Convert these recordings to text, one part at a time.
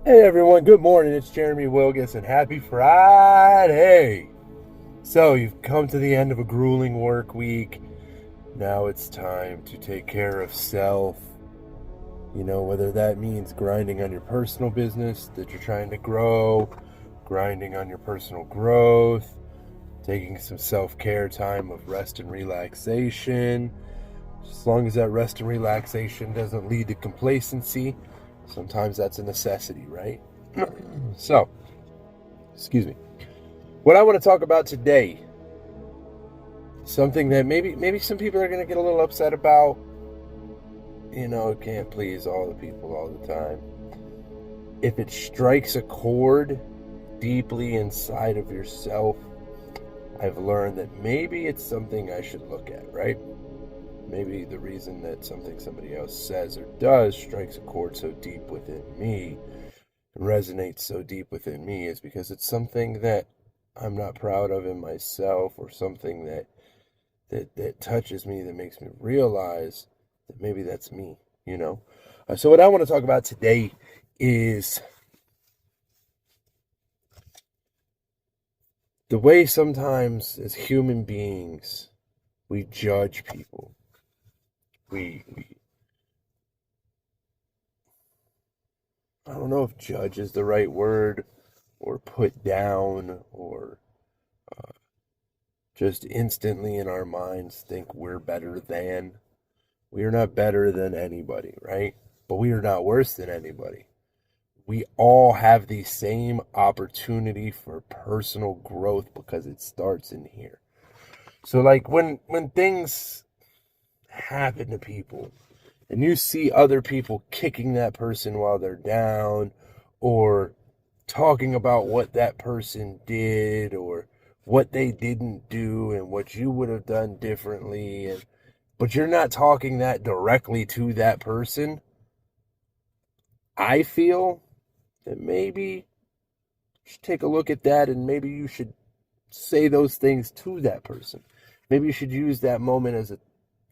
Hey everyone, good morning. It's Jeremy Wilgus and happy Friday. So, you've come to the end of a grueling work week. Now it's time to take care of self. Whether that means grinding on your personal business that you're trying to grow, grinding on your personal growth, taking some self care time of rest and relaxation. As long as that rest and relaxation doesn't lead to complacency, sometimes that's a necessity, right? So, excuse me. What I want to talk about today, something that maybe some people are going to get a little upset about. Can't please all the people all the time. If it strikes a chord deeply inside of yourself, I've learned that maybe it's something I should look at, right? Maybe the reason that something somebody else says or does strikes a chord so deep within me and resonates so deep within me is because it's something that I'm not proud of in myself, or something that touches me, that makes me realize that maybe that's me. So what I want to talk about today is the way sometimes as human beings we judge people. We I don't know if judge is the right word, or put down, or just instantly in our minds think we're better than. We are not better than anybody, right? But we are not worse than anybody. We all have the same opportunity for personal growth because it starts in here. So like when things happen to people and you see other people kicking that person while they're down, or talking about what that person did or what they didn't do and what you would have done differently, but you're not talking that directly to that person, I feel that maybe you should take a look at that, and maybe you should say those things to that person. Maybe you should use that moment as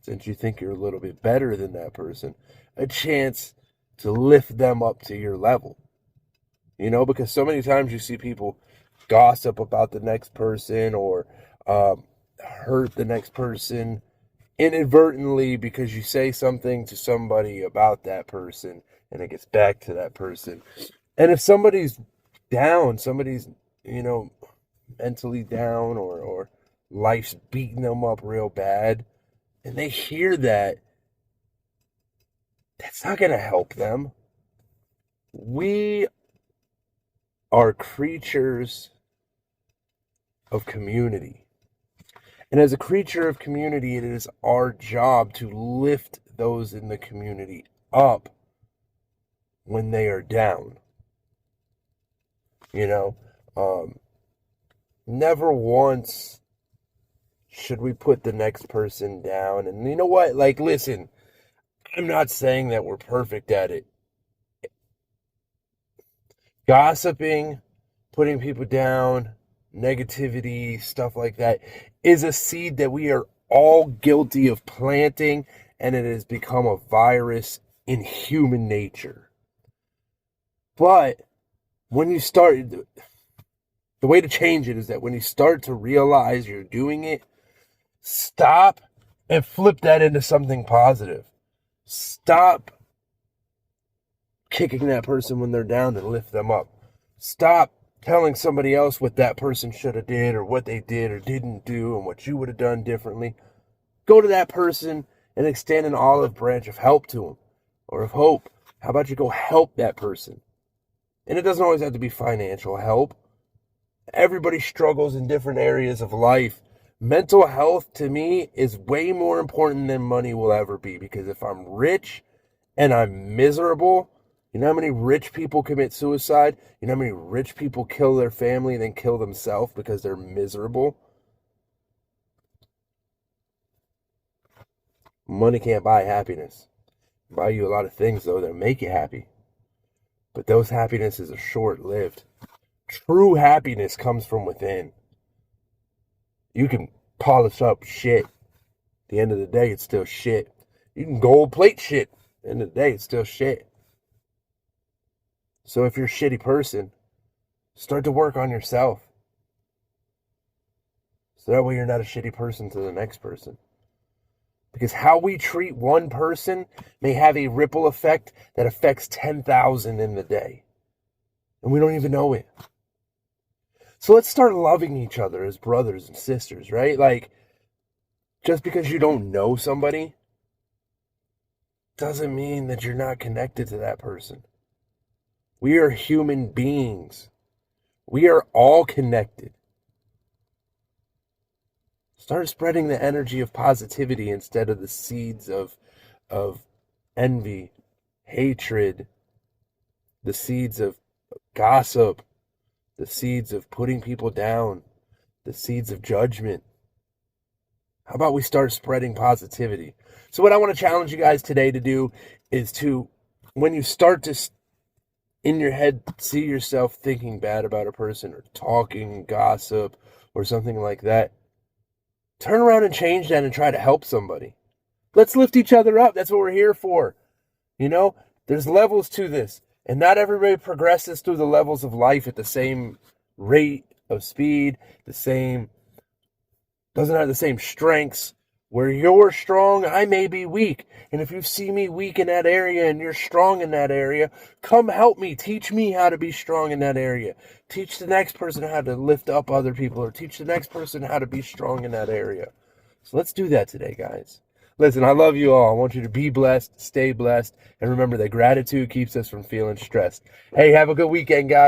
since you think you're a little bit better than that person, a chance to lift them up to your level. Because so many times you see people gossip about the next person, or hurt the next person inadvertently because you say something to somebody about that person and it gets back to that person. And if somebody's down, somebody's, you know, mentally down, or life's beating them up real bad, and they hear that, that's not going to help them. We are creatures of community. And as a creature of community, it is our job to lift those in the community up when they are down. You know, um, Never once should we put the next person down. And you know what? Like, listen, I'm not saying that we're perfect at it. Gossiping, putting people down, negativity, stuff like that is a seed that we are all guilty of planting, and it has become a virus in human nature. But when you start, the way to change it is that when you start to realize you're doing it, stop and flip that into something positive. Stop kicking that person when they're down and lift them up. Stop telling somebody else what that person should have did, or what they did or didn't do, and what you would have done differently. Go to that person and extend an olive branch of help to them, or of hope. How about you go help that person? And it doesn't always have to be financial help. Everybody struggles in different areas of life. Mental health to me is way more important than money will ever be, because if I'm rich and I'm miserable, you know how many rich people commit suicide? You know how many rich people kill their family and then kill themselves because they're miserable? Money can't buy happiness. Buy you a lot of things though that make you happy, but those happinesses are short-lived. True happiness comes from within. You can polish up shit. At the end of the day, it's still shit. You can gold plate shit. At the end of the day, it's still shit. So if you're a shitty person, start to work on yourself. So that way you're not a shitty person to the next person. Because how we treat one person may have a ripple effect that affects 10,000 in the day. And we don't even know it. So let's start loving each other as brothers and sisters, right? Like, just because you don't know somebody doesn't mean that you're not connected to that person. We are human beings. We are all connected. Start spreading the energy of positivity instead of the seeds of envy, hatred, the seeds of gossip, the seeds of putting people down, the seeds of judgment. How about we start spreading positivity? So what I want to challenge you guys today to do is to, when you start to in your head see yourself thinking bad about a person or talking gossip or something like that, turn around and change that and try to help somebody. Let's lift each other up. That's what we're here for. You know, there's levels to this, and not everybody progresses through the levels of life at the same rate of speed, doesn't have the same strengths. Where you're strong, I may be weak. And if you see me weak in that area and you're strong in that area, come help me. Teach me how to be strong in that area. Teach the next person how to lift up other people, or teach the next person how to be strong in that area. So let's do that today, guys. Listen, I love you all. I want you to be blessed, stay blessed, and remember that gratitude keeps us from feeling stressed. Hey, have a good weekend, guys.